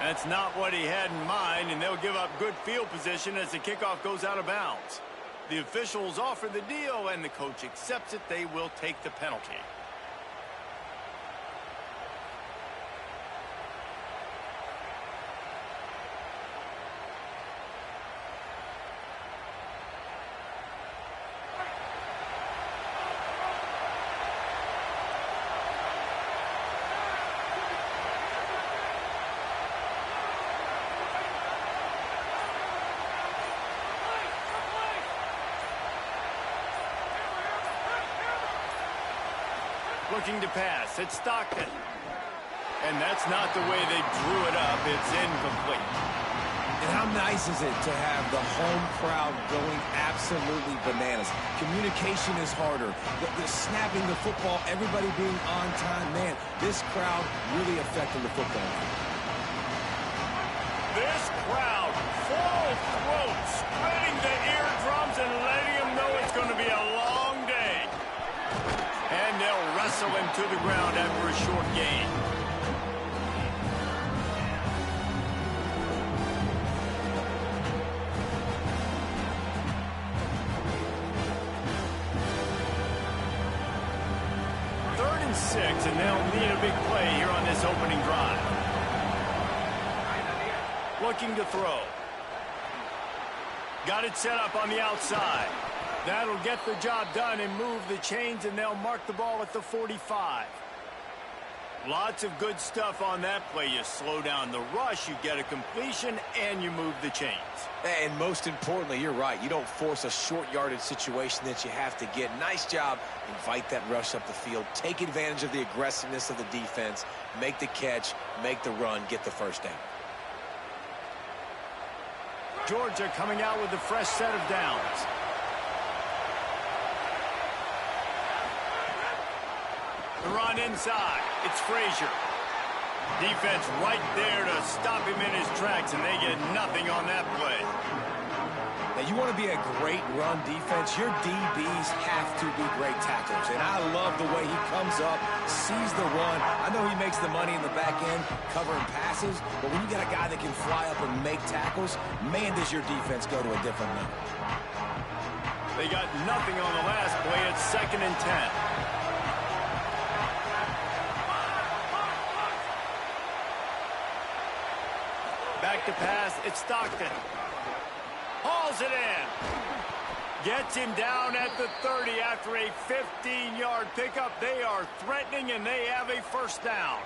That's not what he had in mind, and they'll give up good field position as the kickoff goes out of bounds. The officials offer the deal, and the coach accepts it. They will take the penalty. Looking to pass. It's Stockton. And that's not the way they drew it up. It's incomplete. And how nice is it to have the home crowd going absolutely bananas? Communication is harder. The snapping the football, everybody being on time. Man, this crowd really affecting the football. This crowd, full throat, spreading the eardrums and letting them know it's going to be a long day. And they'll wrestle him to the ground after a short gain. Third and 6, and they'll need a big play here on this opening drive. Looking to throw. Got it set up on the outside. That'll get the job done and move the chains, and they'll mark the ball at the 45. Lots of good stuff on that play. You slow down the rush, you get a completion, and you move the chains. And most importantly, you're right. You don't force a short yardage situation that you have to get. Nice job. Invite that rush up the field. Take advantage of the aggressiveness of the defense. Make the catch, make the run, get the first down. Georgia coming out with a fresh set of downs. The run inside. It's Frazier. Defense right there to stop him in his tracks, and they get nothing on that play. Now, you want to be a great run defense, your DBs have to be great tacklers. And I love the way he comes up, sees the run. I know he makes the money in the back end covering passes, but when you got a guy that can fly up and make tackles, man, does your defense go to a different level. They got nothing on the last play. It's 2nd and 10. Back to pass, it's Stockton. Hauls it in. Gets him down at the 30 after a 15-yard pickup. They are threatening, and they have a first down.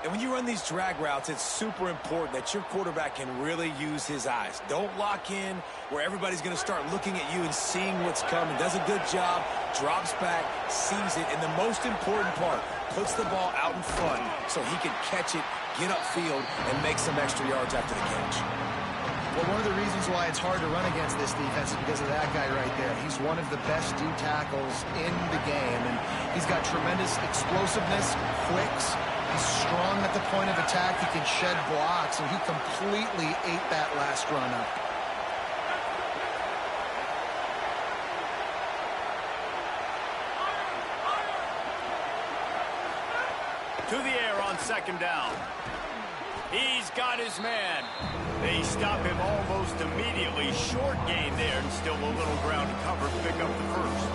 And when you run these drag routes, it's super important that your quarterback can really use his eyes. Don't lock in where everybody's going to start looking at you and seeing what's coming. Does a good job, drops back, sees it, and the most important part, puts the ball out in front so he can catch it, get upfield, and make some extra yards after the catch. Well, one of the reasons why it's hard to run against this defense is because of that guy right there. He's one of the best D tackles in the game, and he's got tremendous explosiveness, quicks. He's strong at the point of attack. He can shed blocks, and he completely ate that last run up. To the air on 2nd down. He's got his man. They stop him almost immediately. Short gain there, and still a little ground to cover to pick up the first.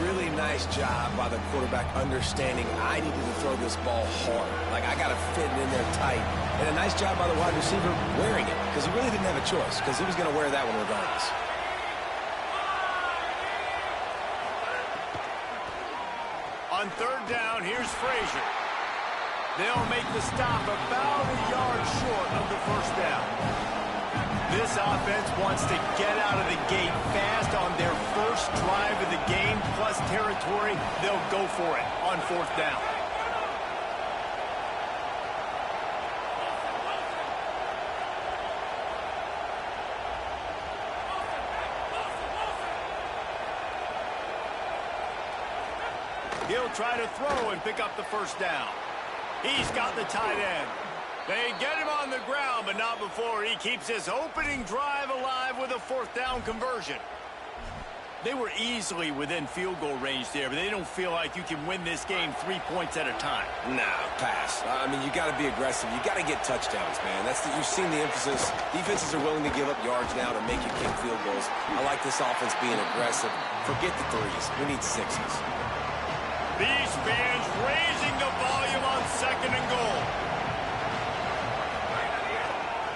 Really nice job by the quarterback understanding I needed to throw this ball hard. Like, I got to fit it in there tight. And a nice job by the wide receiver wearing it, because he really didn't have a choice, because he was going to wear that one regardless. On 3rd down, here's Frazier. They'll make the stop about a yard short of the first down. This offense wants to get out of the gate fast on their first drive of the game, plus territory. They'll go for it on 4th down. He'll try to throw and pick up the first down. He's got the tight end. They get him on the ground, but not before he keeps his opening drive alive with a 4th down conversion. They were easily within field goal range there, but they don't feel like you can win this game 3 points at a time. Nah, pass. I mean, you got to be aggressive. You got to get touchdowns, man. You've seen the emphasis. Defenses are willing to give up yards now to make you kick field goals. I like this offense being aggressive. Forget the threes. We need sixes. These fans raising the volume on 2nd and goal.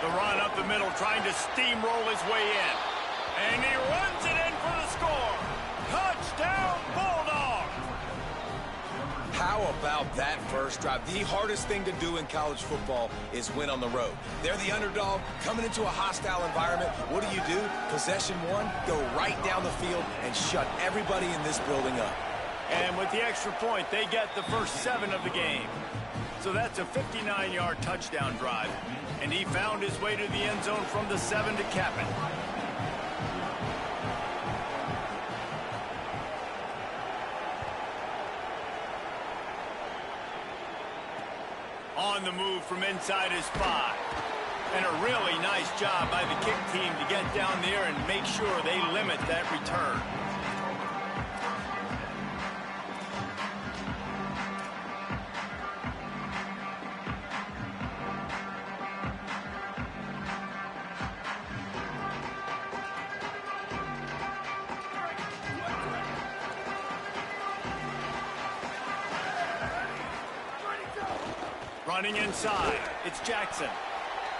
The run up the middle, trying to steamroll his way in. And he runs it in for the score. Touchdown, Bulldogs! How about that first drive? The hardest thing to do in college football is win on the road. They're the underdog, coming into a hostile environment. What do? Possession one, go right down the field and shut everybody in this building up. And with the extra point, they get the first 7 of the game. So that's a 59-yard touchdown drive. And he found his way to the end zone from the 7 to cap it. On the move from inside his 5. And a really nice job by the kick team to get down there and make sure they limit that return. Running inside, it's Jackson.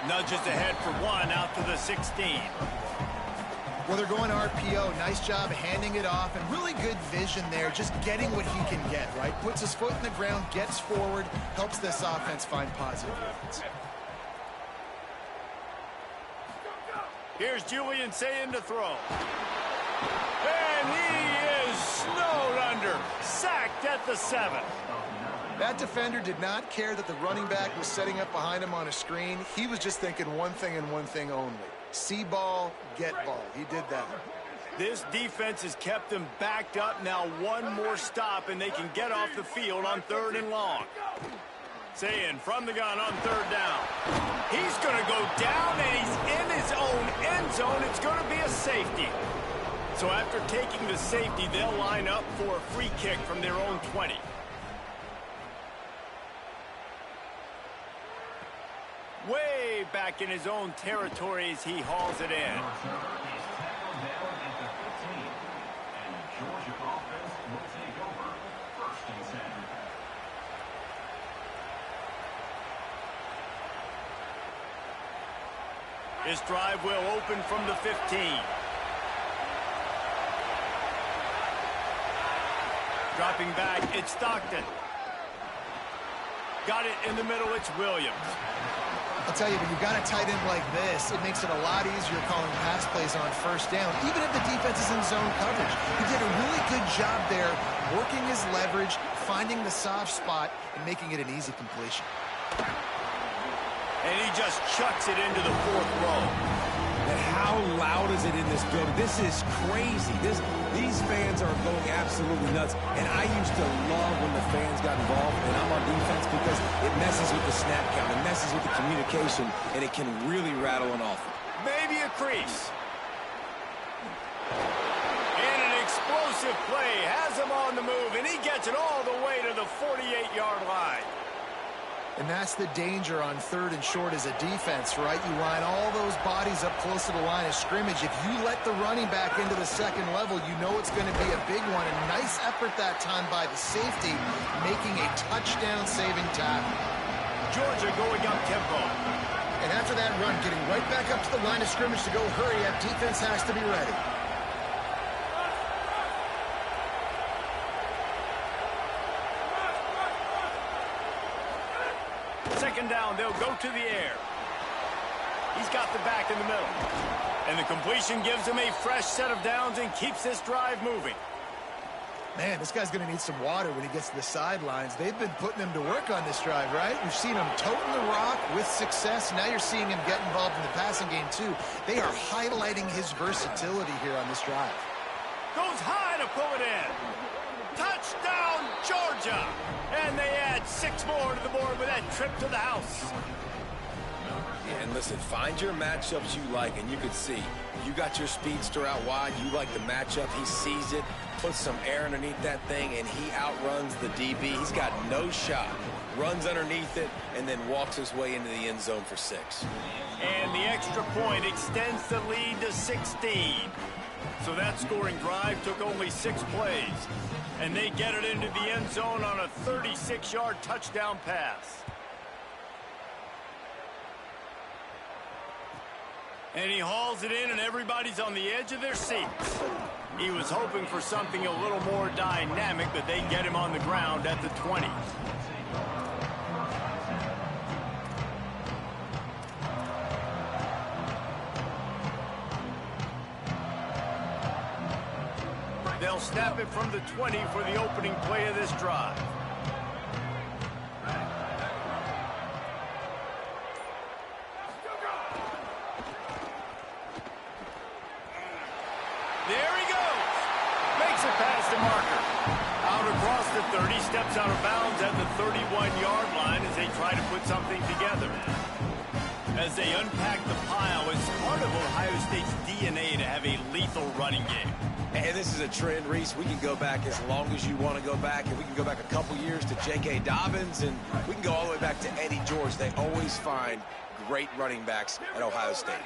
Nudges ahead for 1 out to the 16. Well, they're going RPO. Nice job handing it off, and really good vision there, just getting what he can get, right? Puts his foot in the ground, gets forward, helps this offense find positive yards. Here's Julian saying to throw. And he is snowed under, sacked at the 7. That defender did not care that the running back was setting up behind him on a screen. He was just thinking one thing and one thing only. See ball, get ball. He did that. This defense has kept them backed up. Now one more stop, and they can get off the field on 3rd and long. Saying from the gun on 3rd down. He's going to go down, and he's in his own end zone. It's going to be a safety. So after taking the safety, they'll line up for a free kick from their own 20. Way back in his own territory as he hauls it in. This drive will open from the 15. Dropping back, it's Stockton. Got it in the middle, it's Williams. I'll tell you, when you've got a tight end like this, it makes it a lot easier calling pass plays on 1st down, even if the defense is in zone coverage. He did a really good job there, working his leverage, finding the soft spot, and making it an easy completion. And he just chucks it into the 4th row. And how loud is it in this building? This is crazy. These fans are going absolutely nuts. And I used to love when the fans got involved, and I'm on defense, because it messes with the snap count, it messes with the communication, and it can really rattle an offense. Maybe a crease. And an explosive play has him on the move, and he gets it all the way to the 48-yard line. And that's the danger on 3rd and short as a defense, right? You line all those bodies up close to the line of scrimmage. If you let the running back into the 2nd level, you know it's going to be a big one. And nice effort that time by the safety, making a touchdown-saving tackle. Georgia going up tempo. And after that run, getting right back up to the line of scrimmage to go hurry up, defense has to be ready. Down, they'll go to the air. He's got the back in the middle. And the completion gives him a fresh set of downs and keeps this drive moving. Man, this guy's going to need some water when he gets to the sidelines. They've been putting him to work on this drive, right? We've seen him toting the rock with success. Now you're seeing him get involved in the passing game, too. They are highlighting his versatility here on this drive. Goes high to pull it in. Touchdown, Georgia! And they add 6 more to the board with that trip to the house. And listen, find your matchups you like, and you can see. You got your speedster out wide. You like the matchup. He sees it, puts some air underneath that thing, and he outruns the DB. He's got no shot. Runs underneath it, and then walks his way into the end zone for 6. And the extra point extends the lead to 16. So that scoring drive took only 6 plays. And they get it into the end zone on a 36-yard touchdown pass. And he hauls it in, and everybody's on the edge of their seats. He was hoping for something a little more dynamic, but they get him on the ground at the 20. They'll snap it from the 20 for the opening play of this drive. There he goes. Makes it past the marker. Out across the 30, steps out of bounds at the 31-yard line as they try to put something together. As they unpack the pile, it's part of Ohio State's DNA to have a lethal running game. And this is a trend, Reese. We can go back as long as you want to go back, and we can go back a couple years to J.K. Dobbins, and we can go all the way back to Eddie George. They always find great running backs at Ohio State.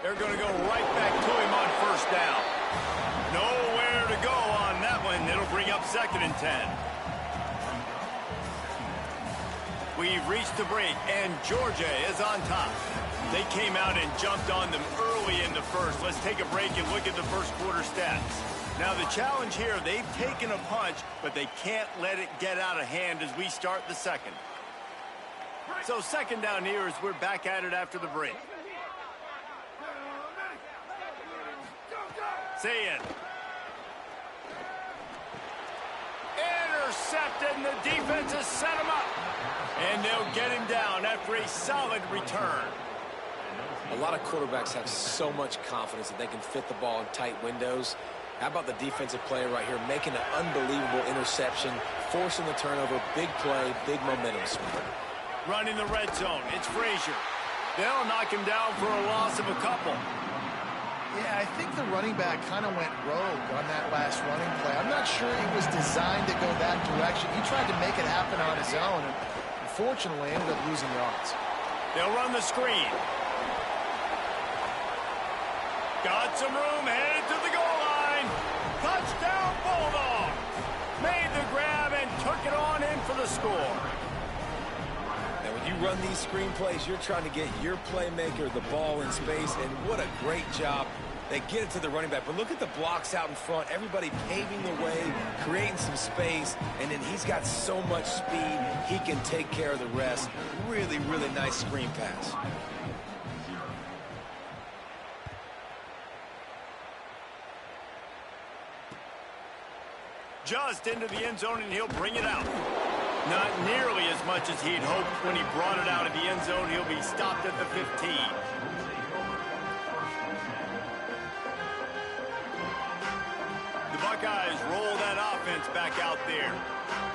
They're going to go right back to him on first down. Nowhere to go on that one. It'll bring up 2nd and 10. We've reached the break, and Georgia is on top. They came out and jumped on them early in the first. Let's take a break and look at the first quarter stats. Now the challenge here, they've taken a punch, but they can't let it get out of hand as we start the second. So 2nd down here as we're back at it after the break. Saying. Intercepted, and the defense has set him up. And they'll get him down after a solid return. A lot of quarterbacks have so much confidence that they can fit the ball in tight windows. How about the defensive player right here making an unbelievable interception, forcing the turnover, big play, big momentum swing. Running the red zone, it's Frazier. They'll knock him down for a loss of a couple. Yeah, I think the running back kind of went rogue on that last running play. I'm not sure he was designed to go that direction. He tried to make it happen on his own, and unfortunately ended up losing yards. They'll run the screen. Got some room, headed to the goal line. Touchdown Bulldogs. Made the grab and took it on in for the score. Now, when you run these screen plays, you're trying to get your playmaker the ball in space, and what a great job. They get it to the running back, but look at the blocks out in front. Everybody paving the way, creating some space, and then he's got so much speed, he can take care of the rest. Really, really nice screen pass. Just into the end zone, and he'll bring it out. Not nearly as much as he'd hoped when he brought it out of the end zone. He'll be stopped at the 15. The Buckeyes roll that offense back out there.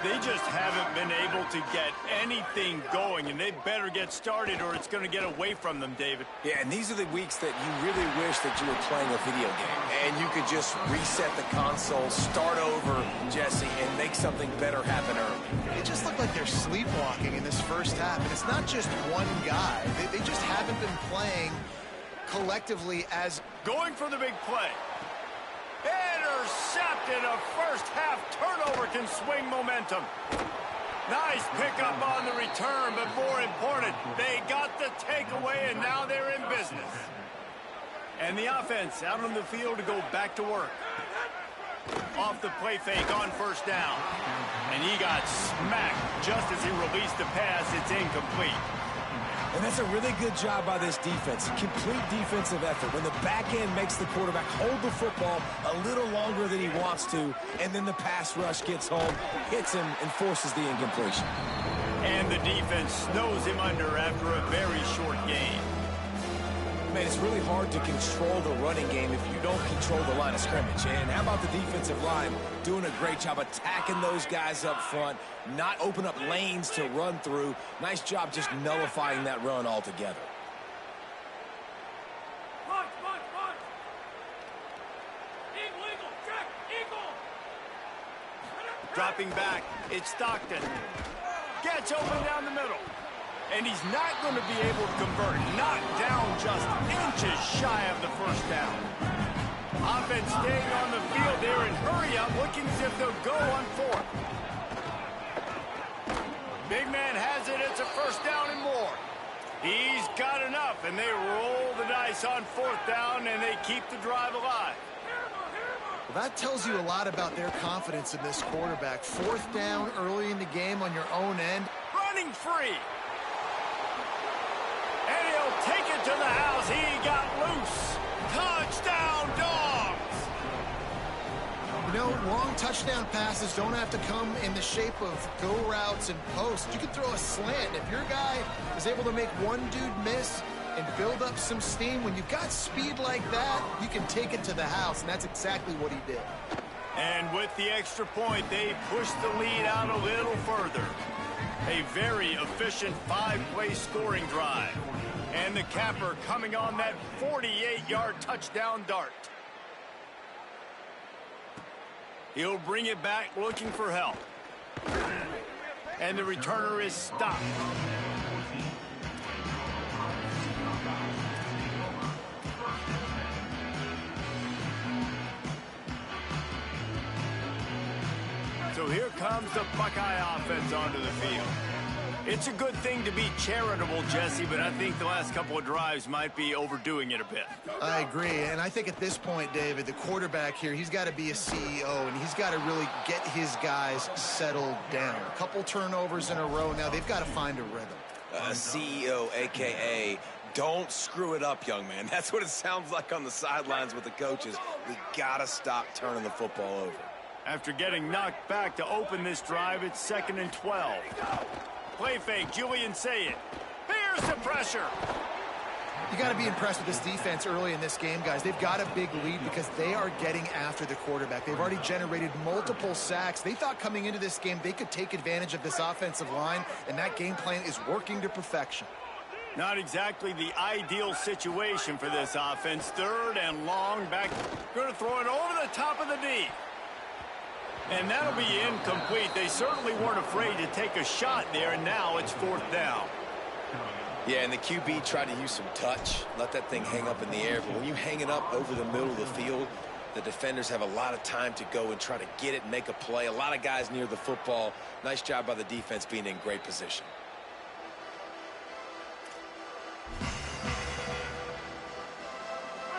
They just haven't been able to get anything going, and they better get started or it's going to get away from them, David. Yeah, and these are the weeks that you really wish that you were playing a video game, and you could just reset the console, start over, Jesse, and make something better happen early. It just looked like they're sleepwalking in this first half, and it's not just one guy. They just haven't been playing collectively as... Going for the big play. Intercepted. A first-half turnover can swing momentum. Nice pickup on the return, but more important, they got the takeaway, and now they're in business. And the offense out on the field to go back to work. Off the play fake on first down. And he got smacked just as he released the pass. It's incomplete. And that's a really good job by this defense. Complete defensive effort. When the back end makes the quarterback hold the football a little longer than he wants to, and then the pass rush gets home, hits him, and forces the incompletion. And the defense snows him under after a very short game. man, it's really hard to control the running game if you don't control the line of scrimmage. And how about the defensive line doing a great job attacking those guys up front, not open up lanes to run through. Nice job just nullifying that run altogether. Dropping back, it's Stockton. Gets open down the middle. And he's not going to be able to convert. Knocked down just inches shy of the first down. Offense staying on the field there and hurry up, looking as if they'll go on fourth. Big man has it. It's a first down and more. He's got enough, and they roll the dice on fourth down, and they keep the drive alive. Well, that tells you a lot about their confidence in this quarterback. Fourth down early in the game on your own end. Running free. And he'll take it to the house. He got loose. Touchdown, Dogs! You know, long touchdown passes don't have to come in the shape of go routes and posts. You can throw a slant. If your guy is able to make one dude miss and build up some steam, when you've got speed like that, you can take it to the house, and that's exactly what he did. And with the extra point, they push the lead out a little further. A very efficient 5-play scoring drive. And the capper coming on that 48-yard touchdown dart. He'll bring it back looking for help. And the returner is stopped. So here comes the Buckeye offense onto the field. It's a good thing to be charitable, Jesse, but I think the last couple of drives might be overdoing it a bit. I agree, and I think at this point, David, the quarterback here, he's got to be a CEO, and he's got to really get his guys settled down. A couple turnovers in a row now. They've got to find a rhythm. CEO, a.k.a. don't screw it up, young man. That's what it sounds like on the sidelines with the coaches. We got to stop turning the football over. After getting knocked back to open this drive, it's 2nd and 12. Play fake, Julian Sayed. Here's the pressure. You got to be impressed with this defense early in this game, guys. They've got a big lead because they are getting after the quarterback. They've already generated multiple sacks. They thought coming into this game they could take advantage of this offensive line, and that game plan is working to perfection. Not exactly the ideal situation for this offense. 3rd and long, back. Going to throw it over the top of the D. And that'll be incomplete. They certainly weren't afraid to take a shot there, and now it's 4th down. Yeah, and the QB tried to use some touch, let that thing hang up in the air. But when you hang it up over the middle of the field, the defenders have a lot of time to go and try to get it and make a play. A lot of guys near the football. Nice job by the defense being in great position.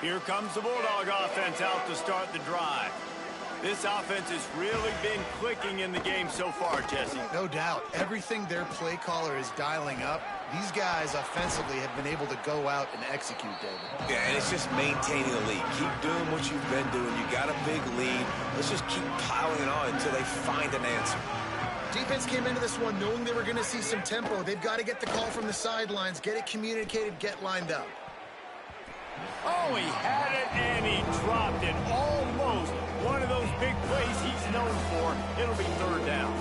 Here comes the Bulldog offense out to start the drive. This offense has really been clicking in the game so far, Jesse. No doubt. Everything their play caller is dialing up, these guys offensively have been able to go out and execute, David. Yeah, and it's just maintaining the lead. Keep doing what you've been doing. You got a big lead. Let's just keep piling it on until they find an answer. Defense came into this one knowing they were going to see some tempo. They've got to get the call from the sidelines, get it communicated, get lined up. Oh, he had it, and he dropped it. Almost one of those big plays he's known for. It'll be 3rd down.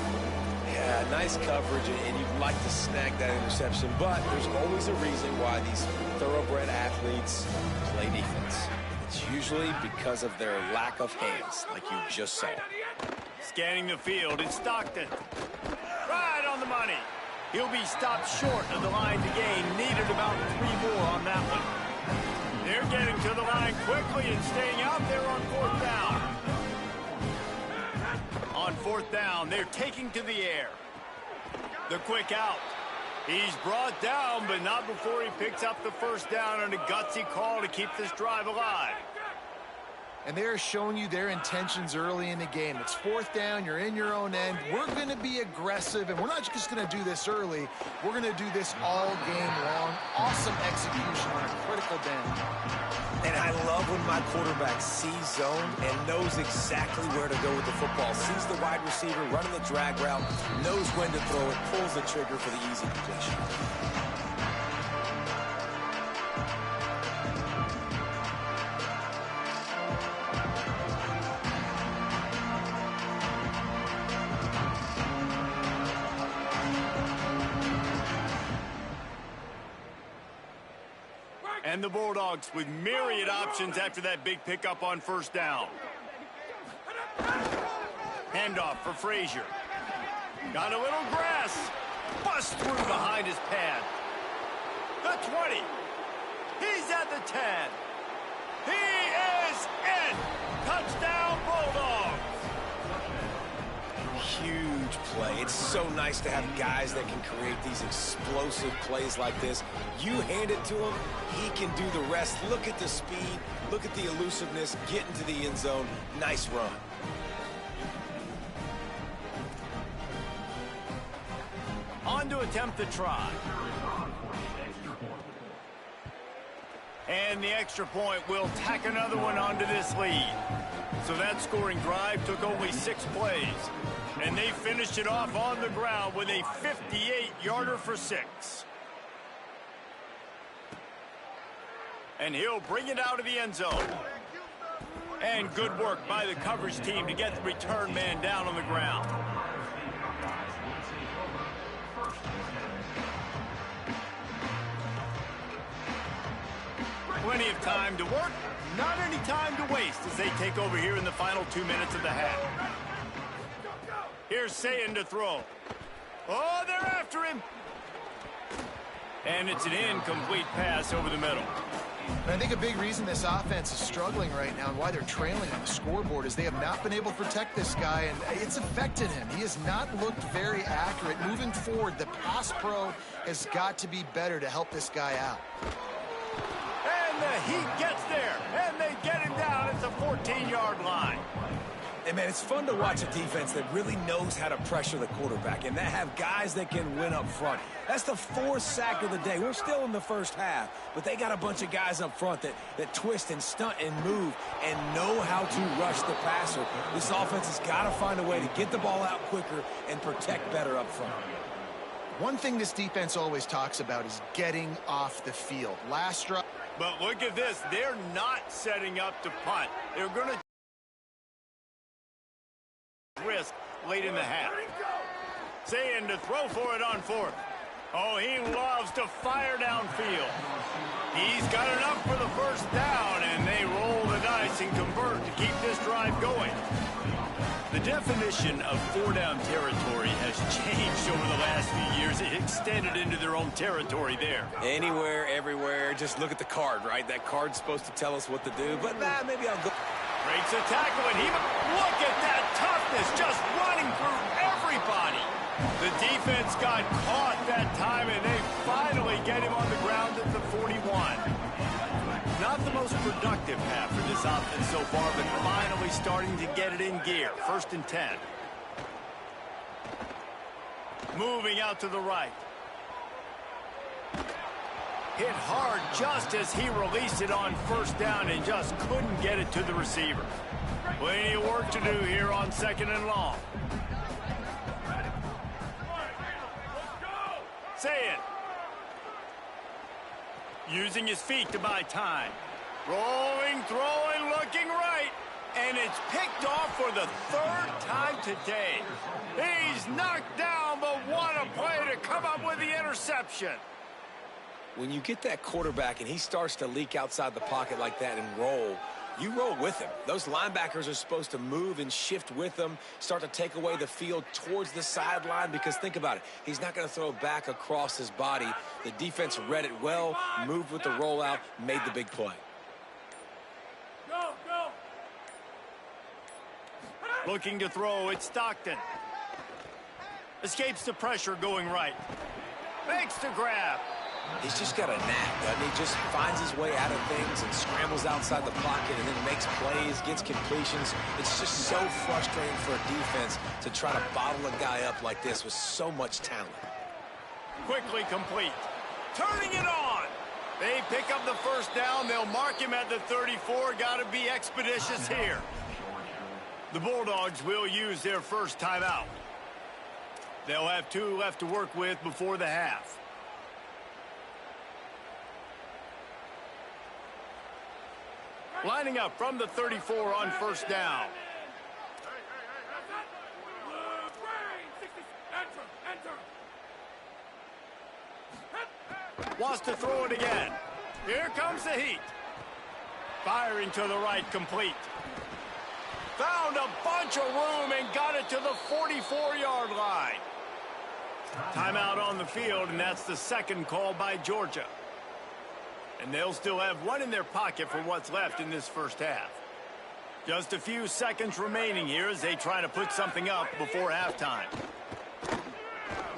Yeah, nice coverage, and you'd like to snag that interception, but there's always a reason why these thoroughbred athletes play defense. It's usually because of their lack of hands, like you just saw. Scanning the field, it's Stockton. Right on the money. He'll be stopped short of the line to gain. Needed about 3 more on that one. They're getting to the line quickly and staying out there on 4th down. On 4th down, they're taking to the air. The quick out. He's brought down, but not before he picks up the first down on a gutsy call to keep this drive alive. And they're showing you their intentions early in the game. It's 4th down, you're in your own end. We're going to be aggressive, and we're not just going to do this early. We're going to do this all game long. Awesome execution on a critical down. And I love when my quarterback sees zone and knows exactly where to go with the football. Sees the wide receiver running the drag route, knows when to throw it, pulls the trigger for the easy completion. And the Bulldogs with myriad options after that big pickup on first down. Handoff for Frazier. Got a little grass. Bust through behind his pad. The 20. He's at the 10. He is in. Touchdown, Bulldogs. Huge play. It's so nice to have guys that can create these explosive plays like this. You hand it to him, he can do the rest. Look at the speed. Look at the elusiveness. Get into the end zone. Nice run. On to attempt the try. And the extra point will tack another one onto this lead. So that scoring drive took only 6 plays. And they finished it off on the ground with a 58-yarder for 6. And he'll bring it out of the end zone. And good work by the coverage team to get the return man down on the ground. Plenty of time to work, not any time to waste as they take over here in the final 2 minutes of the half. Here's Sayin to throw. Oh, they're after him. And it's an incomplete pass over the middle. And I think a big reason this offense is struggling right now and why they're trailing on the scoreboard is they have not been able to protect this guy, and it's affected him. He has not looked very accurate. Moving forward, the pass pro has got to be better to help this guy out. And the Heat gets there, and they get him down at the 14-yard line. Hey, man, it's fun to watch a defense that really knows how to pressure the quarterback and that have guys that can win up front. That's the 4th sack of the day. We're still in the first half, but they got a bunch of guys up front that twist and stunt and move and know how to rush the passer. This offense has got to find a way to get the ball out quicker and protect better up front. One thing this defense always talks about is getting off the field. Last drive. But look at this. They're not setting up to punt. They're going to risk late in the half. Sayin to throw for it on 4th. Oh, he loves to fire downfield. He's got enough for the first down, and they roll the dice and convert to keep this drive going. The definition of 4-down territory has changed over the last few years. It extended into their own territory there. Anywhere, everywhere, just look at the card, right? That card's supposed to tell us what to do, but maybe I'll go. Breaks a tackle, and look at that toughness, just running through everybody. The defense got caught that time, and they finally get him on the ground at the 41. Not the most productive half for this offense so far, but finally starting to get it in gear. 1st and 10. Moving out to the right. Hit hard just as he released it on first down and just couldn't get it to the receiver. Plenty of work to do here on 2nd and long. Sayin. Using his feet to buy time. Rolling, throwing, looking right. And it's picked off for the 3rd time today. He's knocked down, but what a play to come up with the interception. When you get that quarterback and he starts to leak outside the pocket like that and roll, you roll with him. Those linebackers are supposed to move and shift with him, start to take away the field towards the sideline, because think about it. He's not going to throw back across his body. The defense read it well, moved with the rollout, made the big play. Go. Looking to throw, it's Stockton. Escapes the pressure going right. Makes the grab. He's just got a knack, doesn't he? Just finds his way out of things and scrambles outside the pocket and then makes plays, gets completions. It's just so frustrating for a defense to try to bottle a guy up like this with so much talent. Quickly complete. Turning it on. They pick up the first down. They'll mark him at the 34. Got to be expeditious here. The Bulldogs will use their first timeout. They'll have 2 left to work with before the half. Lining up from the 34 on first down. Wants to throw it again. Here comes the heat. Firing to the right, complete. Found a bunch of room and got it to the 44-yard line. Timeout on the field, and that's the second call by Georgia. And they'll still have one in their pocket for what's left in this first half. Just a few seconds remaining here as they try to put something up before halftime.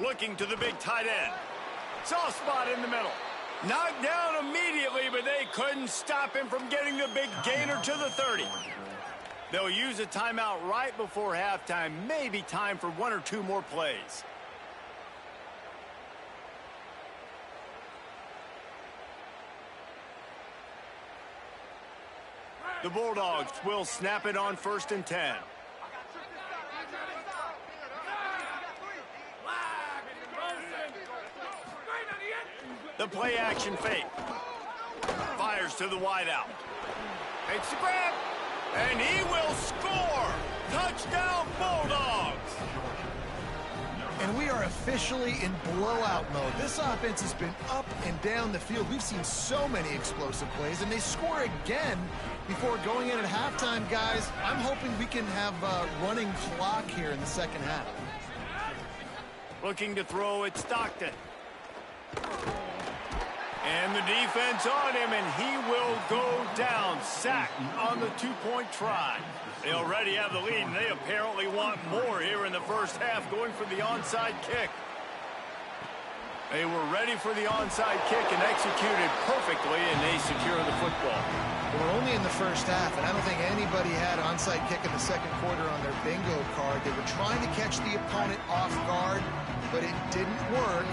Looking to the big tight end. Soft spot in the middle. Knocked down immediately, but they couldn't stop him from getting the big gainer to the 30. They'll use a timeout right before halftime. Maybe time for one or two more plays. The Bulldogs will snap it on 1st and 10. The play action fake. Fires to the wideout. Makes the grab. And he will score. Touchdown Bulldogs. And we are officially in blowout mode. This offense has been up and down the field. We've seen so many explosive plays, and they score again before going in at halftime, guys. I'm hoping we can have a running clock here in the second half. Looking to throw it, Stockton. And the defense on him, and he will go down. Sacked on the two-point try. They already have the lead, and they apparently want more here in the first half, going for the onside kick. They were ready for the onside kick and executed perfectly, and they secure the football. We're only in the first half, and I don't think anybody had onside kick in the second quarter on their bingo card. They were trying to catch the opponent off guard, but it didn't work.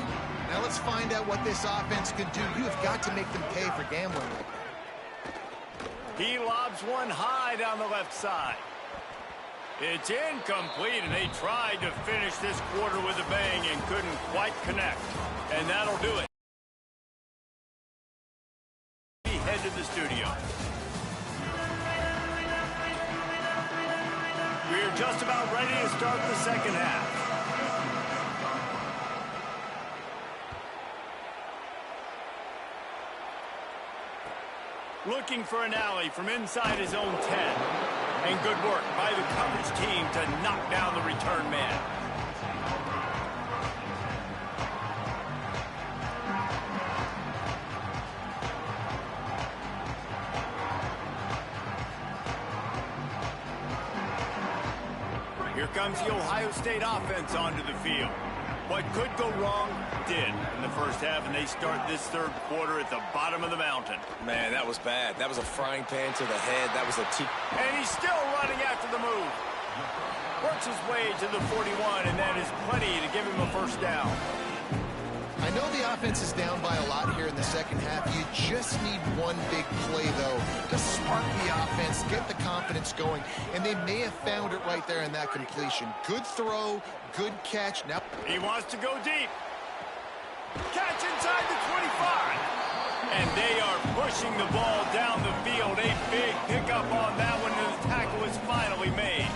Now let's find out what this offense can do. You have got to make them pay for gambling. He lobs one high down the left side. It's incomplete, and they tried to finish this quarter with a bang and couldn't quite connect. And that'll do it. Head to the studio. We're just about ready to start the second half. Looking for an alley from inside his own 10. And good work by the coverage team to knock down the return man. Here comes the Ohio State offense onto the field. What could go wrong did in the first half, and they start this third quarter at the bottom of the mountain. Man, that was bad. That was a frying pan to the head. That was a And he's still running after the move. Works his way to the 41, and that is plenty to give him a first down. I know the offense is down by a lot here in the second half. You just need one big play, though, to spark the offense, get the confidence going, and they may have found it right there in that completion. Good throw, good catch. Now he wants to go deep. Catch inside the 25. And they are pushing the ball down the field. A big pickup on that one, and the tackle is finally made.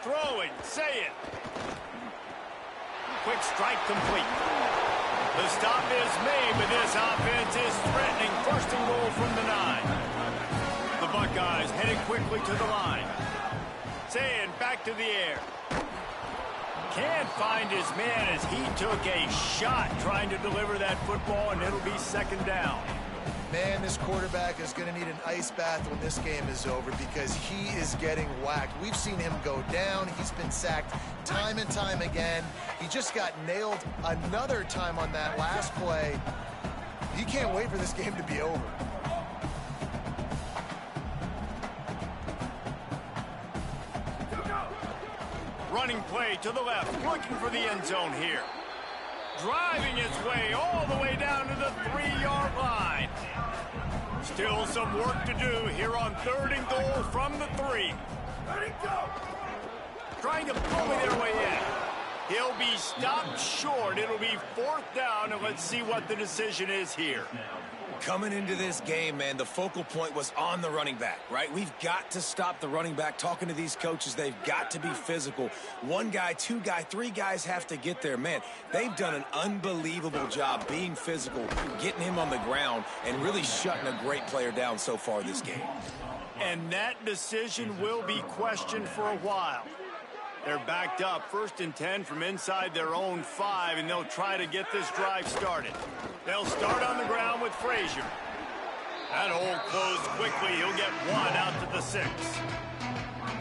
Throwing, say it. Quick strike complete. The stop is made, but this offense is threatening. First and goal from the 9. The Buckeyes headed quickly to the line. Saying back to the air. Can't find his man as he took a shot trying to deliver that football, and it'll be second down. Man, this quarterback is going to need an ice bath when this game is over because he is getting whacked. We've seen him go down. He's been sacked time and time again. He just got nailed another time on that last play. He can't wait for this game to be over. Running play to the left, looking for the end zone here. Driving his way all the way down to the 3-yard line. Still some work to do here on third and goal from the 3. Trying to bully their way in. He'll be stopped short. It'll be 4th down, and let's see what the decision is here. Coming into this game, man, the focal point was on the running back, right? We've got to stop the running back. Talking to these coaches, they've got to be physical. 1 guy, 2 guy, 3 guys have to get there. Man, they've done an unbelievable job being physical, getting him on the ground, and really shutting a great player down so far this game. And that decision will be questioned for a while. They're backed up, 1st and 10 from inside their own 5, and they'll try to get this drive started. They'll start on the ground with Frazier. That hole closed quickly. He'll get 1 out to the 6.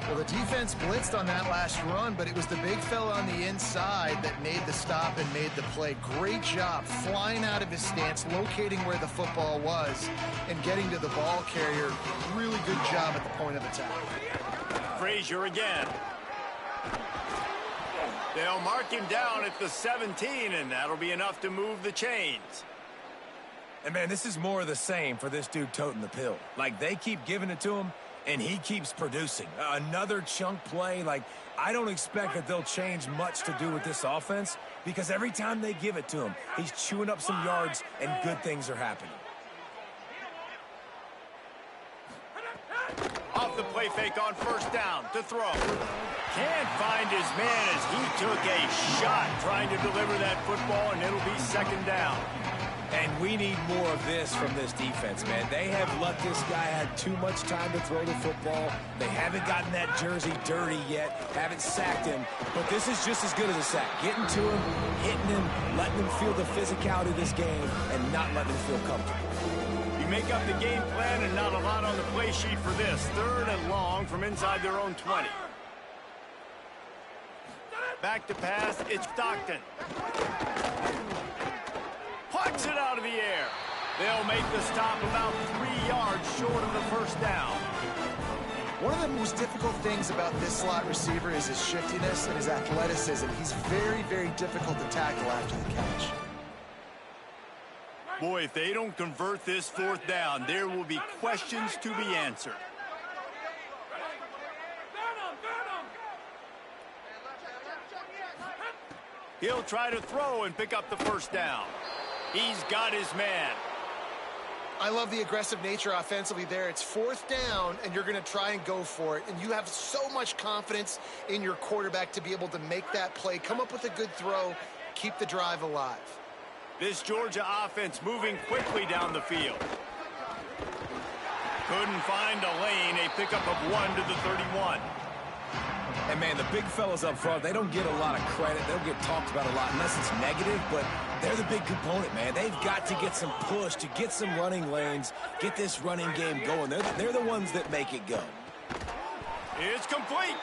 Well, the defense blitzed on that last run, but it was the big fella on the inside that made the stop and made the play. Great job flying out of his stance, locating where the football was, and getting to the ball carrier. Really good job at the point of attack. Frazier again. They'll mark him down at the 17, and that'll be enough to move the chains. And, man, this is more of the same for this dude toting the pill. Like, they keep giving it to him, and he keeps producing. Another chunk play. Like, I don't expect that they'll change much to do with this offense because every time they give it to him, he's chewing up some yards, and good things are happening. Off the play fake on 1st down to throw. Can't find his man as he took a shot trying to deliver that football, and it'll be 2nd down. And we need more of this from this defense, man. They have let this guy have too much time to throw the football. They haven't gotten that jersey dirty yet, haven't sacked him. But this is just as good as a sack. Getting to him, hitting him, letting him feel the physicality of this game, and not letting him feel comfortable. You make up the game plan and not a lot on the play sheet for this. 3rd and long from inside their own 20. Back to pass, it's Stockton. Plucks it out of the air. They'll make the stop about 3 yards short of the 1st down. One of the most difficult things about this slot receiver is his shiftiness and his athleticism. He's very, very difficult to tackle after the catch. Boy, if they don't convert this 4th down, there will be questions to be answered. He'll try to throw and pick up the 1st down. He's got his man. I love the aggressive nature offensively there. It's 4th down, and you're going to try and go for it. And you have so much confidence in your quarterback to be able to make that play, come up with a good throw, keep the drive alive. This Georgia offense moving quickly down the field. Couldn't find a lane. A pickup of 1 to the 31. And, man, the big fellas up front, they don't get a lot of credit. They don't get talked about a lot unless it's negative, but they're the big component, man. They've got to get some push, to get some running lanes, get this running game going. They're the ones that make it go. It's complete.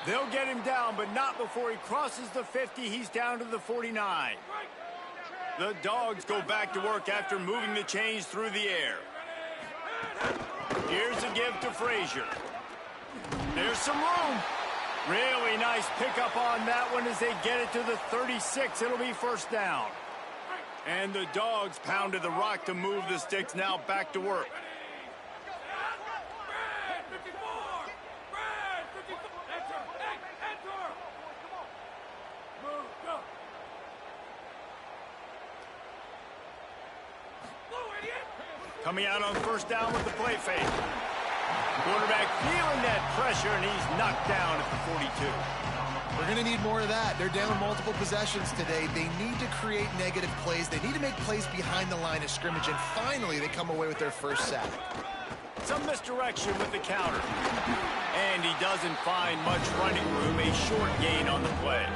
They'll get him down, but not before he crosses the 50. He's down to the 49. The Dogs go back to work after moving the chains through the air. Here's a give to Frazier. There's some room. Really nice pickup on that one as they get it to the 36. It'll be 1st down. And the Dogs pounded the rock to move the sticks. Now back to work. Coming out on 1st down with the play fake. Quarterback feeling that pressure, and he's knocked down at the 42. We're going to need more of that. They're down multiple possessions today. They need to create negative plays. They need to make plays behind the line of scrimmage, and finally they come away with their 1st sack. Some misdirection with the counter. And he doesn't find much running room, a short gain on the play.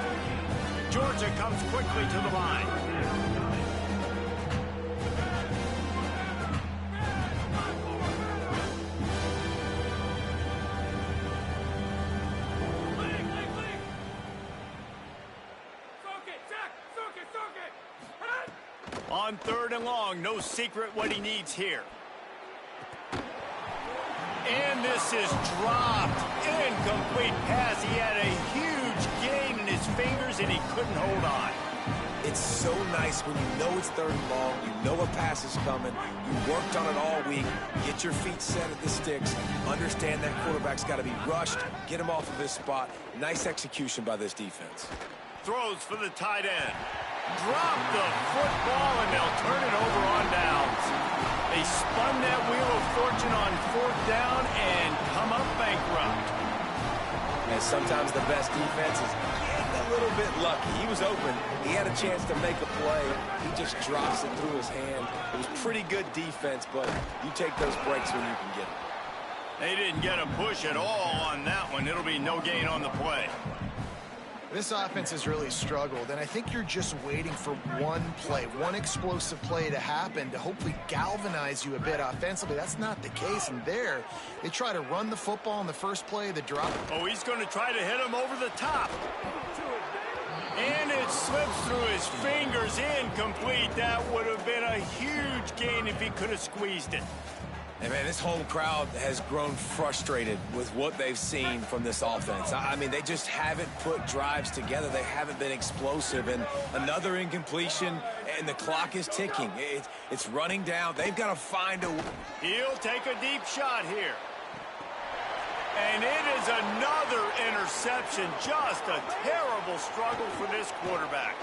Georgia comes quickly to the line. On 3rd and long, no secret what he needs here. And this is dropped. Incomplete pass. He had a huge gain in his fingers, and he couldn't hold on. It's so nice when you know it's 3rd and long, you know a pass is coming, you worked on it all week, get your feet set at the sticks, understand that quarterback's got to be rushed, get him off of his spot. Nice execution by this defense. Throws for the tight end. Drop the football, and they'll turn it over on downs. They spun that wheel of fortune on 4th down and come up bankrupt. And sometimes the best defense is getting a little bit lucky. He was open. He had a chance to make a play. He just drops it through his hand. It was pretty good defense, but you take those breaks when you can get them. They didn't get a push at all on that one. It'll be no gain on the play. This offense has really struggled, and I think you're just waiting for one play, one explosive play to happen to hopefully galvanize you a bit offensively. That's not the case, and there, they try to run the football in the first play, the drop. Oh, he's going to try to hit him over the top. And it slips through his fingers, incomplete. That would have been a huge gain if he could have squeezed it. And, man, this whole crowd has grown frustrated with what they've seen from this offense. I mean, they just haven't put drives together. They haven't been explosive. And another incompletion, and the clock is ticking. It's running down. They've got to find a... He'll take a deep shot here. And it is another interception. Just a terrible struggle for this quarterback.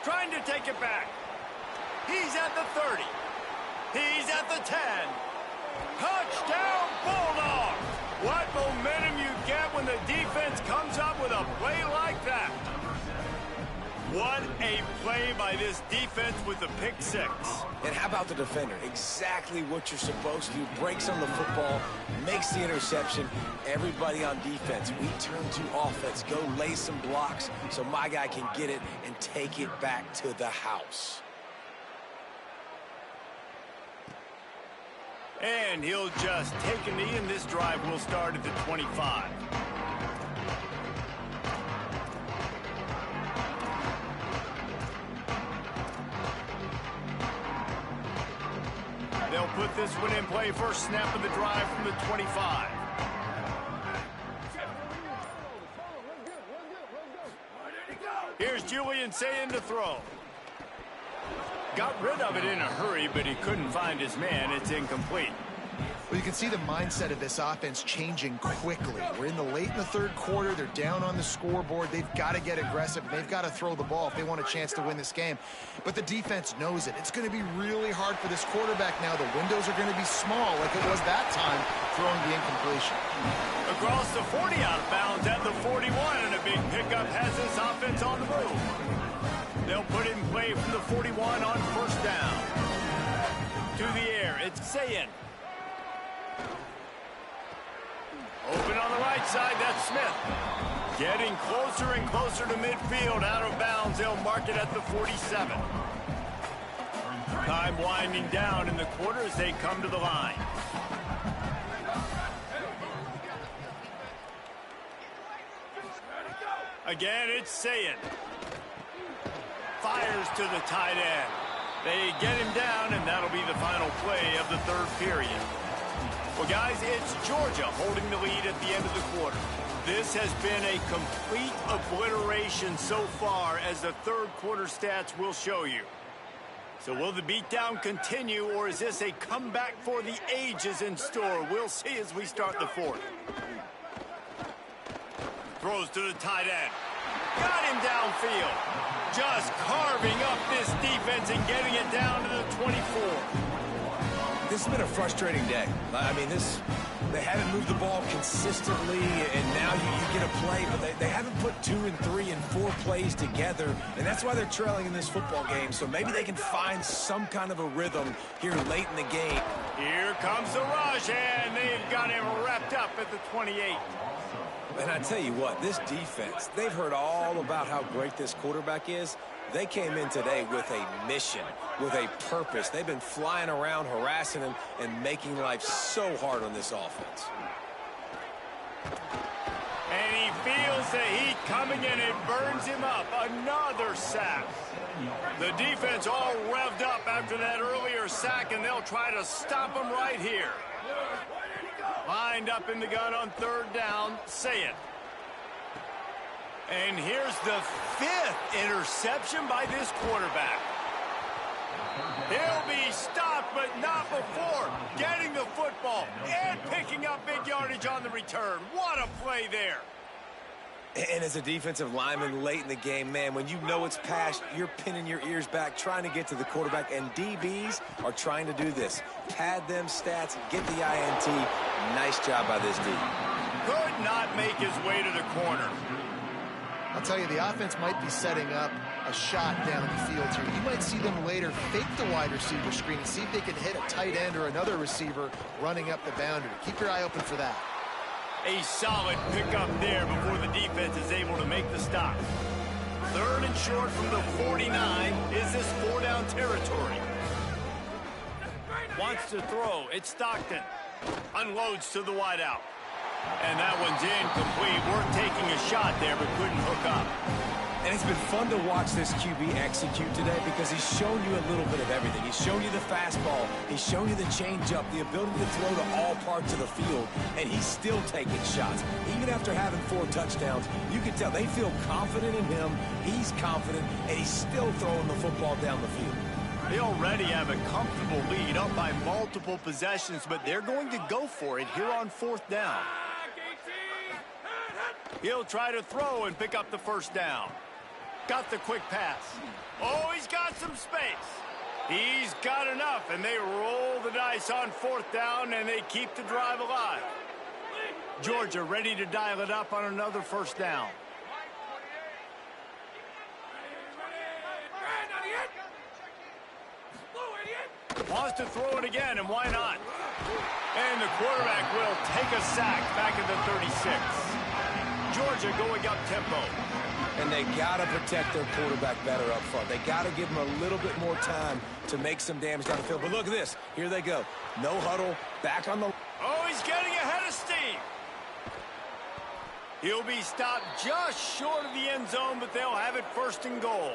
Trying to take it back. He's at the 30. He's at the 10. Touchdown, Bulldogs! What momentum you get when the defense comes up with a play like that. What a play by this defense with the pick six. And how about the defender? Exactly what you're supposed to do. Breaks on the football, makes the interception. Everybody on defense, we turn to offense. Go lay some blocks so my guy can get it and take it back to the house. And he'll just take a knee, and this drive will start at the 25. They'll put this one in play. First snap of the drive from the 25. Here's Julian Sayin to throw. Got rid of it in a hurry, but he couldn't find his man. It's incomplete. Well, you can see the mindset of this offense changing quickly. We're late in the third quarter. They're down on the scoreboard. They've got to get aggressive. They've got to throw the ball if they want a chance to win this game. But the defense knows it. It's going to be really hard for this quarterback now. The windows are going to be small like it was that time throwing the incompletion. Across the 40, out of bounds at the 41, and a big pickup has this offense on the move. They'll put it in play from the 41 on first down. To the air, it's Sayin. Open on the right side, that's Smith. Getting closer and closer to midfield, out of bounds. They'll mark it at the 47. Time winding down in the quarter as they come to the line. Again, it's Sayin. Fires to the tight end. They get him down, and that'll be the final play of the third period. Well, guys, it's Georgia holding the lead at the end of the quarter. This has been a complete obliteration so far, as the third quarter stats will show you. So will the beatdown continue, or is this a comeback for the ages in store? We'll see as we start the fourth. Throws to the tight end. Got him downfield. Just carving up this defense and getting it down to the 24. This has been a frustrating day. I mean, they haven't moved the ball consistently, and now you get a play, but they haven't put 2 and 3 and 4 plays together, and that's why they're trailing in this football game. So maybe they can find some kind of a rhythm here late in the game. Here comes the rush, and they've got him wrapped up at the 28. And I tell you what, this defense, they've heard all about how great this quarterback is. They came in today with a mission, with a purpose. They've been flying around, harassing him, and making life so hard on this offense. And he feels the heat coming, and it burns him up. Another sack. The defense all revved up after that earlier sack, and they'll try to stop him right here. Lined up in the gun on third down, Sayin. And here's the 5th interception by this quarterback. He'll be stopped, but not before getting the football and picking up big yardage on the return. What a play there. And as a defensive lineman late in the game, man, when you know it's past, you're pinning your ears back, trying to get to the quarterback, and DBs are trying to do this. Pad them stats, get the INT. Nice job by this D. Could not make his way to the corner. I'll tell you, the offense might be setting up a shot down the field here. You might see them later fake the wide receiver screen and see if they can hit a tight end or another receiver running up the boundary. Keep your eye open for that. A solid pickup there before the defense is able to make the stop. 3rd and short from the 49. Is this 4-down territory? Wants to throw. It's Stockton. Unloads to the wideout. And that one's incomplete. Worth taking a shot there, but couldn't hook up. And it's been fun to watch this QB execute today because he's shown you a little bit of everything. He's shown you the fastball. He's shown you the changeup, the ability to throw to all parts of the field, and he's still taking shots. Even after having 4 touchdowns, you can tell they feel confident in him. He's confident, and he's still throwing the football down the field. They already have a comfortable lead up by multiple possessions, but they're going to go for it here on 4th down. He'll try to throw and pick up the 1st down. Got the quick pass. Oh, he's got some space. He's got enough, and they roll the dice on 4th down, and they keep the drive alive. Georgia ready to dial it up on another 1st down. Wants to throw it again, and why not? And the quarterback will take a sack back at the 36. Georgia going up tempo. And they got to protect their quarterback better up front. They got to give him a little bit more time to make some damage down the field. But look at this. Here they go. No huddle. Back on the... Oh, he's getting ahead of steam. He'll be stopped just short of the end zone, but they'll have it 1st and goal.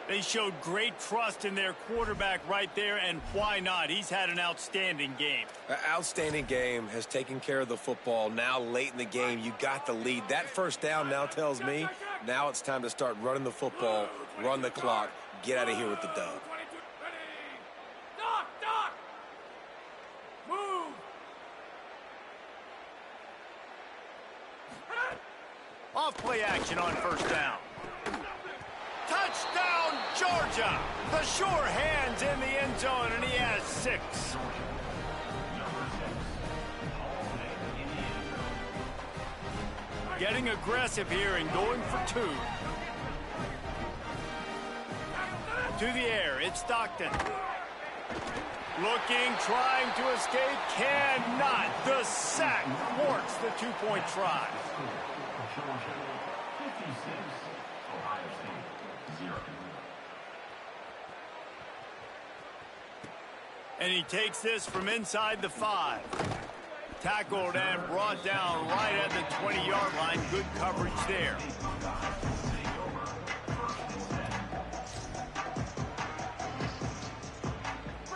They showed great trust in their quarterback right there, and why not? He's had an outstanding game. An outstanding game, has taken care of the football. Now late in the game, you got the lead. That 1st down now tells me now it's time to start running the football, run the clock, get out of here with the dub. Move. Off play action on 1st down. Touchdown, Georgia! The sure hands in the end zone, and he has 6. Getting aggressive here and going for 2. To the air, it's Stockton. Looking, trying to escape, cannot. The sack thwarts the 2-point try. And he takes this from inside the 5. Tackled and brought down right at the 20-yard line. Good coverage there.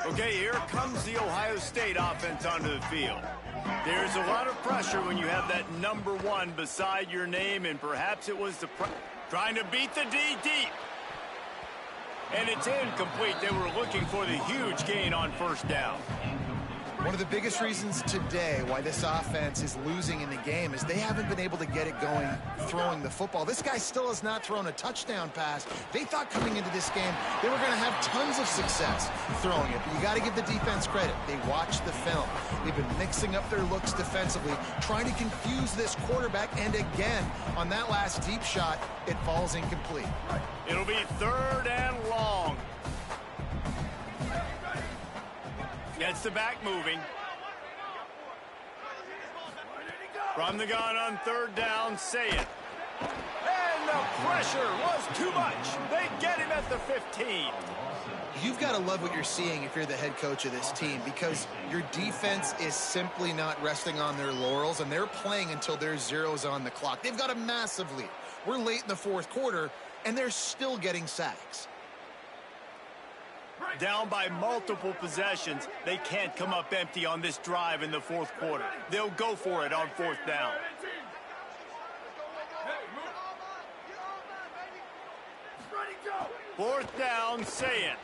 Okay, here comes the Ohio State offense onto the field. There's a lot of pressure when you have that number 1 beside your name, and perhaps it was the trying to beat the D deep. And it's incomplete. They were looking for the huge gain on 1st down. One of the biggest reasons today why this offense is losing in the game is they haven't been able to get it going throwing the football. This guy still has not thrown a touchdown pass. They thought coming into this game they were going to have tons of success throwing it, but you got to give the defense credit. They watched the film. They've been mixing up their looks defensively, trying to confuse this quarterback, and again, on that last deep shot, it falls incomplete. It'll be 3rd and long. Gets the back moving. From the gun on 3rd down, say it. And the pressure was too much. They get him at the 15. You've got to love what you're seeing if you're the head coach of this team, because your defense is simply not resting on their laurels, and they're playing until there's zeros on the clock. They've got a massive lead. We're late in the 4th quarter, and they're still getting sacks. Down by multiple possessions, they can't come up empty on this drive in the 4th quarter. They'll go for it on 4th down. Fourth down, say it.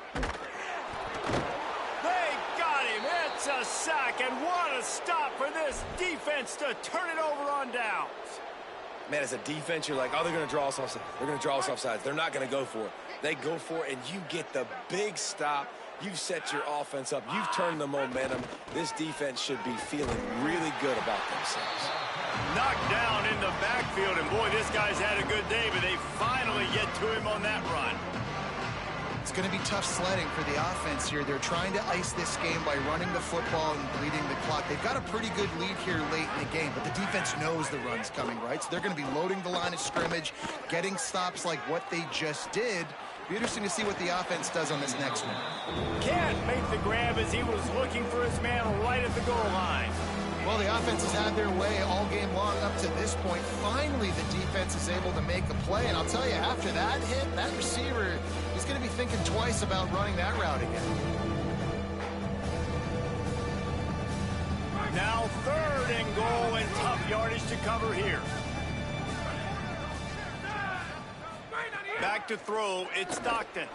They got him. It's a sack, and what a stop for this defense to turn it over on downs. Man, as a defense, you're like, oh, they're going to draw us offside. They're going to draw us offsides. They're not going to go for it. They go for it, and you get the big stop. You've set your offense up. You've turned the momentum. This defense should be feeling really good about themselves. Knocked down in the backfield, and boy, this guy's had a good day, but they finally get to him on that run. It's going to be tough sledding for the offense here. They're trying to ice this game by running the football and bleeding the clock. They've got a pretty good lead here late in the game, but the defense knows the run's coming, right? So they're going to be loading the line of scrimmage, getting stops like what they just did. Be interesting to see what the offense does on this next one. Can't make the grab as he was looking for his man right at the goal line. Well, the offense has had their way all game long up to this point. Finally, the defense is able to make a play. And I'll tell you, after that hit, that receiver is going to be thinking twice about running that route again. Now 3rd and goal, and tough yardage to cover here. Back to throw, it's Stockton.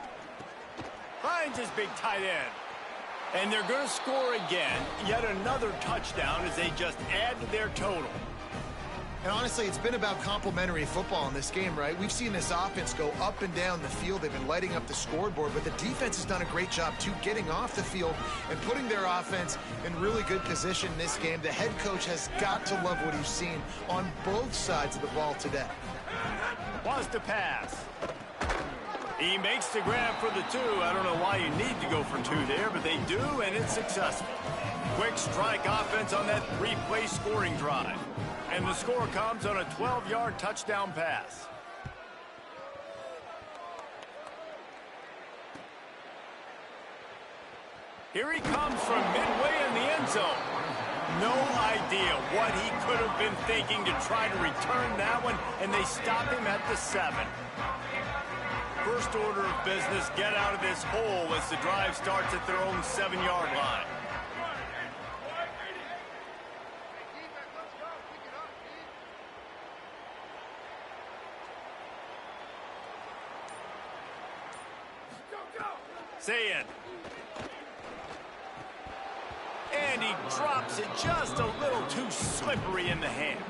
Finds his big tight end. And they're going to score again. Yet another touchdown as they just add to their total. And honestly, it's been about complementary football in this game, right? We've seen this offense go up and down the field. They've been lighting up the scoreboard, but the defense has done a great job, too, getting off the field and putting their offense in really good position in this game. The head coach has got to love what he's seen on both sides of the ball today. Wants to pass. He makes the grab for the 2. I don't know why you need to go for 2 there, but they do, and it's successful. Quick strike offense on that 3-play scoring drive. And the score comes on a 12-yard touchdown pass. Here he comes from midway in the end zone. No idea what he could have been thinking to try to return that one, and they stop him at the 7. First order of business, get out of this hole as the drive starts at their own 7-yard line. Saying. And he drops it just a little too slippery in the hands.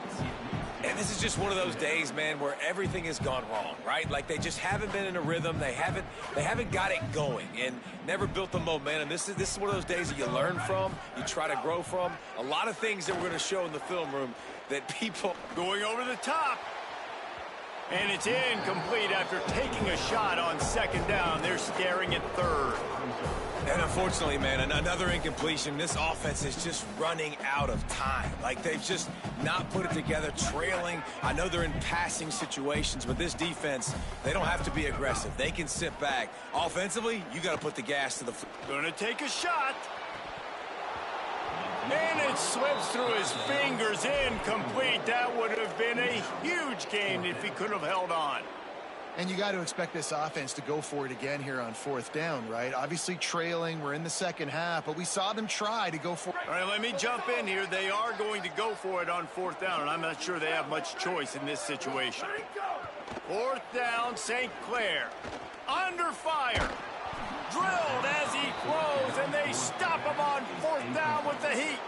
And this is just one of those days, man, where everything has gone wrong, right? Like they just haven't been in a rhythm. They haven't got it going and never built the momentum. This is one of those days that you learn from, you try to grow from. A lot of things that we're going to show in the film room that people going over the top. And it's incomplete after taking a shot on 2nd down. They're staring at 3rd. And unfortunately, man, another incompletion. This offense is just running out of time. Like, they've just not put it together, trailing. I know they're in passing situations, but this defense, they don't have to be aggressive. They can sit back. Offensively, you got to put the gas to the floor. Gonna take a shot. And it slips through his fingers, incomplete. That would have been a huge gain if he could have held on. And you got to expect this offense to go for it again here on 4th down, right? Obviously trailing, we're in the 2nd half, but we saw them try to go for it. All right, let me jump in here. They are going to go for it on 4th down, and I'm not sure they have much choice in this situation. 4th down, St. Clair. Under fire. Drilled as he throws, and they stop him on 4th down with the heat.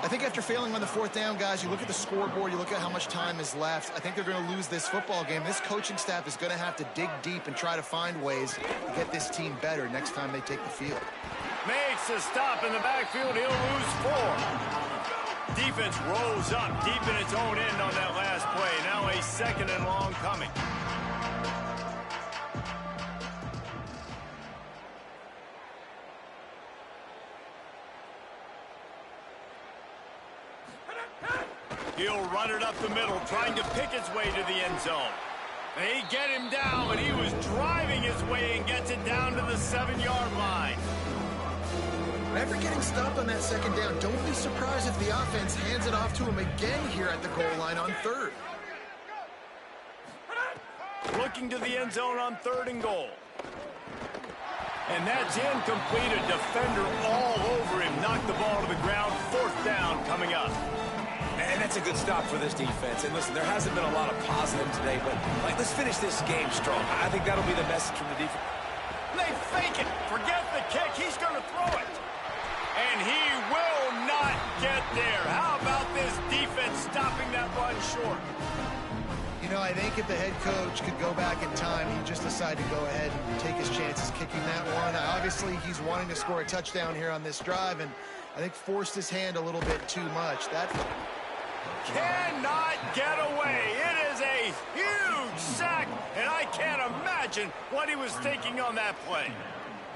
I think after failing on the 4th down, guys, you look at the scoreboard, you look at how much time is left. I think they're going to lose this football game. This coaching staff is going to have to dig deep and try to find ways to get this team better next time they take the field. Makes a stop in the backfield. He'll lose 4. Defense rolls up deep in its own end on that last play. Now a 2nd and long coming. He'll run it up the middle, trying to pick his way to the end zone. They get him down, but he was driving his way and gets it down to the 7-yard line. After getting stopped on that 2nd down, don't be surprised if the offense hands it off to him again here at the goal line on 3rd. Looking to the end zone on 3rd and goal. And that's incomplete. A defender all over him. Knocked the ball to the ground. 4th down coming up. And that's a good stop for this defense. And listen, there hasn't been a lot of positive today, but let's finish this game strong. I think that'll be the message from the defense. They fake it. Forget the kick. He's going to throw it. And he will not get there. How about this defense stopping that run short? You know, I think if the head coach could go back in time, he'd just decide to go ahead and take his chances kicking that one. Obviously, he's wanting to score a touchdown here on this drive, and I think forced his hand a little bit too much. That cannot get away. It is a huge sack, and I can't imagine what he was thinking on that play.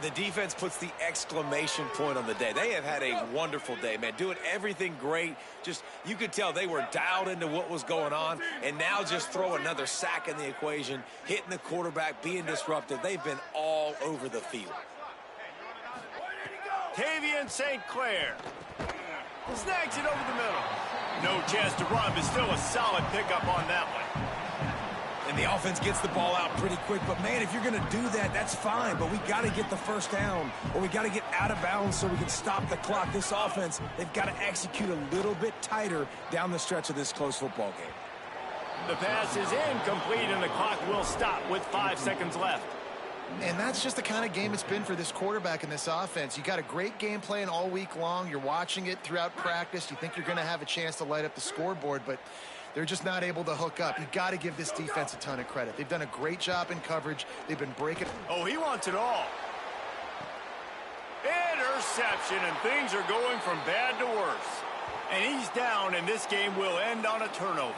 The defense puts the exclamation point on the day. They have had a wonderful day, man. Doing everything great. Just, you could tell they were dialed into what was going on, and now just throw another sack in the equation, hitting the quarterback, being disruptive. They've been all over the field. Tavian St. Clair snags it over the middle. No chance to run, but still a solid pickup on that one. And the offense gets the ball out pretty quick. But, man, if you're going to do that, that's fine. But we got to get the first down, or we got to get out of bounds so we can stop the clock. This offense, they've got to execute a little bit tighter down the stretch of this close football game. The pass is incomplete, and the clock will stop with 5 seconds left. And that's just the kind of game it's been for this quarterback in this offense. You got a great game plan all week long. You're watching it throughout practice. You think you're going to have a chance to light up the scoreboard, but they're just not able to hook up. You got to give this defense a ton of credit. They've done a great job in coverage. They've been breaking. Oh, he wants it all. Interception, and things are going from bad to worse. And he's down, and this game will end on a turnover.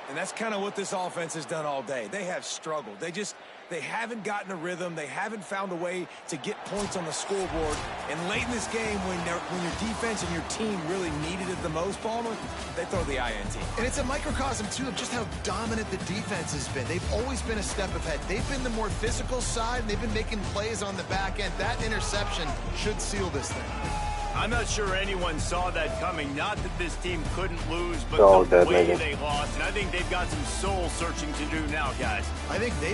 And that's kind of what this offense has done all day. They have struggled. They haven't gotten a rhythm. They haven't found a way to get points on the scoreboard. And late in this game, when your defense and your team really needed it the most, Palmer, they throw the INT. And it's a microcosm, too, of just how dominant the defense has been. They've always been a step ahead. They've been the more physical side, and they've been making plays on the back end. That interception should seal this thing. I'm not sure anyone saw that coming. Not that this team couldn't lose, but So the way dead, they lost. And I think they've got some soul searching to do now, guys. I think they've